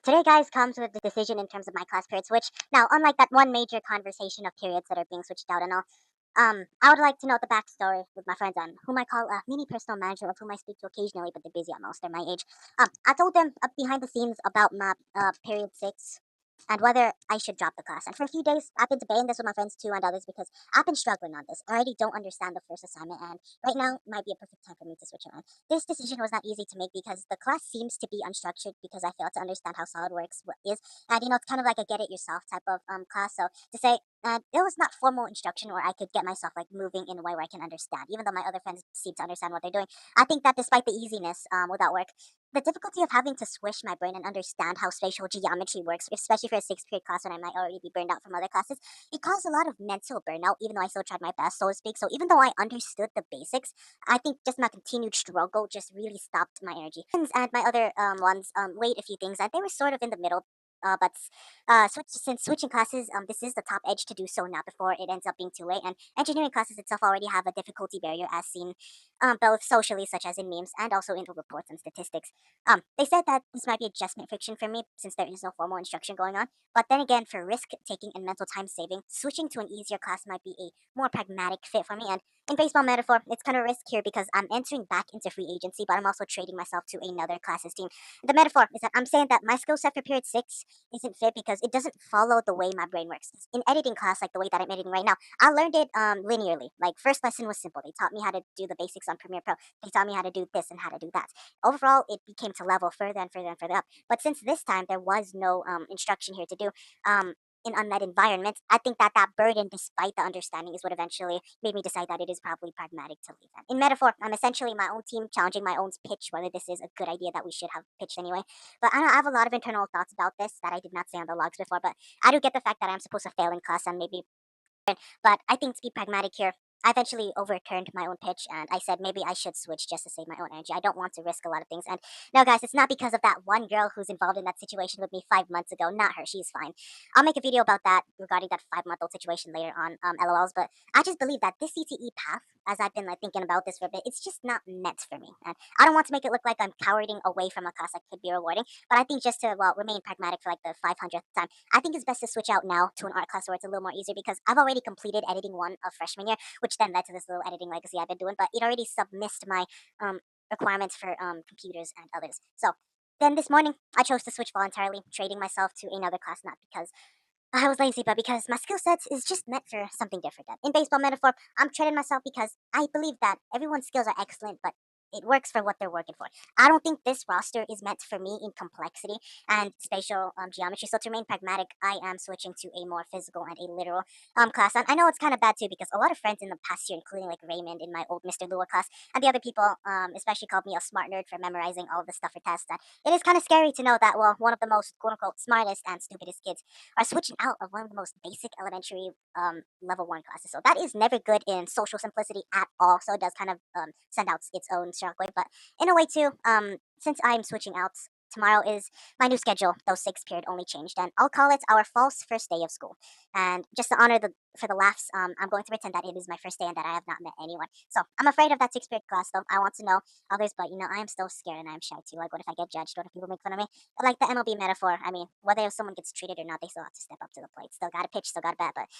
Today, guys, comes with the decision in terms of my class period switch. Now, unlike that one major conversation of periods that are being switched out and all, I would like to know the backstory with my friends on whom I call a mini personal manager, of whom I speak to occasionally, but they're busy at most. They're my age. I told them behind the scenes about my period 6 and whether I should drop the class. And for a few days, I've been debating this with my friends too and others because I've been struggling on this. I already don't understand the first assignment, and right now might be a perfect time for me to switch around. This decision was not easy to make because the class seems to be unstructured because I fail to understand how SolidWorks is. And, it's kind of like a get it yourself type of class. So to say, it was not formal instruction where I could get myself like moving in a way where I can understand, even though my other friends seem to understand what they're doing. I think that despite the easiness without work, the difficulty of having to swish my brain and understand how spatial geometry works, especially for a sixth period class when I might already be burned out from other classes, it caused a lot of mental burnout, even though I still tried my best, so to speak. So even though I understood the basics, I think just my continued struggle just really stopped my energy. And my other ones weighed a few things, and they were sort of in the middle. Since switching classes, this is the top edge to do so now before it ends up being too late. And engineering classes itself already have a difficulty barrier as seen both socially, such as in memes, and also in the reports and statistics. They said that this might be adjustment friction for me since there is no formal instruction going on. But then again, for risk taking and mental time saving, switching to an easier class might be a more pragmatic fit for me. And in baseball metaphor, it's kind of risk here because I'm entering back into free agency, but I'm also trading myself to another class's team. The metaphor is that I'm saying that my skill set for period 6 isn't fit because it doesn't follow the way my brain works. In editing class, like the way that I'm editing right now, I learned it linearly. Like first lesson was simple. They taught me how to do the basics on Premiere Pro. They taught me how to do this and how to do that. Overall, it became to level further and further and further up. But since this time there was no instruction here to do, um, in unmet environments, I think that that burden, despite the understanding, is what eventually made me decide that it is probably pragmatic to leave them. In metaphor, I'm essentially my own team challenging my own pitch, whether this is a good idea that we should have pitched anyway. But I don't know, I have a lot of internal thoughts about this that I did not say on the logs before. But I do get the fact that I'm supposed to fail in class and maybe, but I think to be pragmatic here, I eventually overturned my own pitch and I said maybe I should switch just to save my own energy. I don't want to risk a lot of things. And no, guys, it's not because of that one girl who's involved in that situation with me 5 months ago. Not her. She's fine. I'll make a video about that regarding that 5 month old situation later on, LOLs. But I just believe that this CTE path, as I've been like thinking about this for a bit, it's just not meant for me. And I don't want to make it look like I'm cowarding away from a class that could be rewarding. But I think just to, well, remain pragmatic for like the 500th time, I think it's best to switch out now to an art class where it's a little more easier because I've already completed editing one of freshman year, which then led to this little editing legacy I've been doing, but it already submissed my um, requirements for computers and others. So then this morning, I chose to switch voluntarily, trading myself to another class, not because I was lazy, but because my skill set is just meant for something different. In baseball metaphor, I'm trading myself because I believe that everyone's skills are excellent, but it works for what they're working for. I don't think this roster is meant for me in complexity and spatial geometry. So to remain pragmatic, I am switching to a more physical and a literal class. And I know it's kind of bad too because a lot of friends in the past year, including like Raymond in my old Mr. Lua class, and the other people, especially called me a smart nerd for memorizing all of the stuff for tests. And it is kind of scary to know that, well, one of the most quote unquote smartest and stupidest kids are switching out of one of the most basic elementary level 1 classes. So that is never good in social simplicity at all. So it does kind of send out its own shockwave. But in a way too, since I'm switching out, tomorrow is my new schedule, though sixth period only changed, and I'll call it our false first day of school. And just to honor the for the laughs, I'm going to pretend that it is my first day and that I have not met anyone. So I'm afraid of that sixth period class, though. I want to know others, but I am still scared and I'm shy too. Like, what if I get judged? What if people make fun of me? Like the MLB metaphor, I mean, whether someone gets treated or not, they still have to step up to the plate. Still got to pitch, still got to bat. But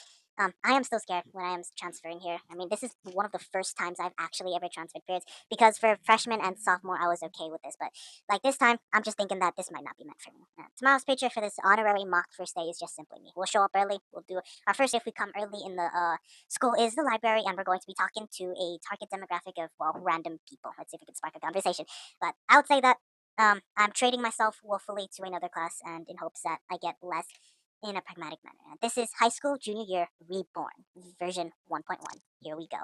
I am still scared when I am transferring here. I mean, this is one of the first times I've actually ever transferred periods because for freshman and sophomore, I was okay with this. But like this time, I'm just thinking that this might not be meant for me. Tomorrow's picture for this honorary mock first day is just simply me. We'll show up early. We'll do our first day if we come early in the school is the library, and we're going to be talking to a target demographic of, well, random people. Let's see if we can spark a conversation. But I would say that I'm trading myself willfully to another class and in hopes that I get less in a pragmatic manner. And this is high school junior year reborn, version 1.1. Here we go.